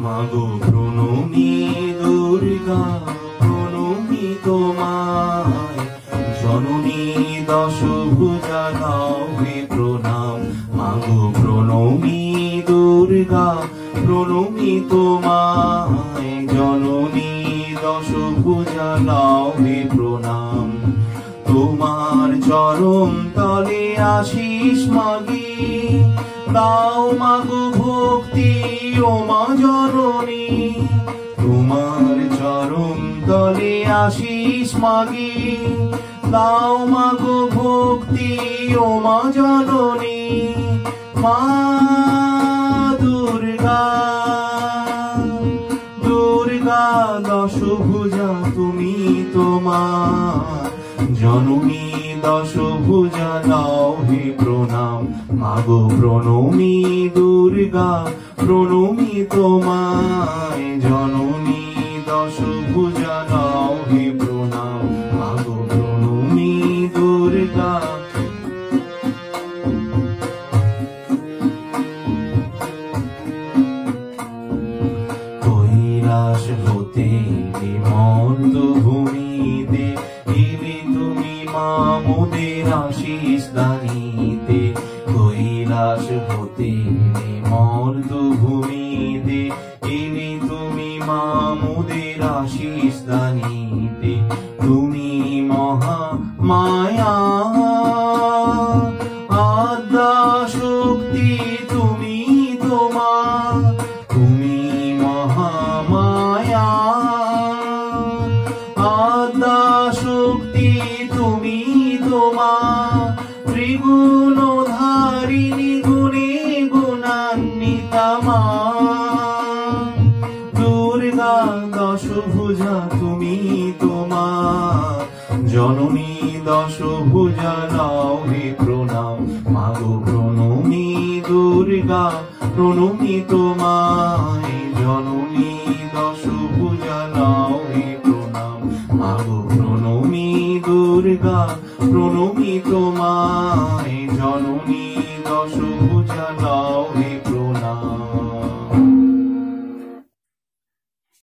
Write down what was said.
মাগো প্রণমী দুর্গা, প্রণমী তোমায়। জননী দশভুজা নাও হে প্রণাম। মাগো প্রণমী দুর্গা, প্রণমী তোমায়। জননী দশভুজা নাও হে প্রণাম। তোমার চরণ তলে আশিস মাগি, দাও মাগো ভক্তি ও মা জননী। তোমার চরণ তলে আশিস মাগি, দাও মাগো ভক্তি ও মা জননী। মা দুর্গা, দুর্গা দশভুজা তুমি তোমার। জননী দশভুজা নাও হে প্রণাম। মাগো প্রণমী দুর্গা, প্রণমী তোমায়। জননী দশভুজা নাও হে প্রণাম। মাগো প্রণমী দুর্গা। কৈলাস হতে মর্ত ভূমিতে এলে তুমি মা মোদের আশিস দানিতে। কৈলাস হতে মর্ত ভূমিতে এলে তুমি মা মোদের আশিস দানিতে। তুমি মহা মায়া আদ্যা শক্তি তুমি তোমার। তুমি মহামায়া আদ্যা শক্তি তুমি তোমার। ত্রিগুণধারিণী গুণে গুণান্বিতা মা। দুর্গা দশভুজা তুমি তোমার। জননী দশভুজা নাও হে প্রণাম। মাগো প্রণমী দুর্গা, প্রণমী তোমায়। জননী দশভুজা নাও হে প্রণাম। মাগো প্রণমী দুর্গা, প্রণমী তোমায়।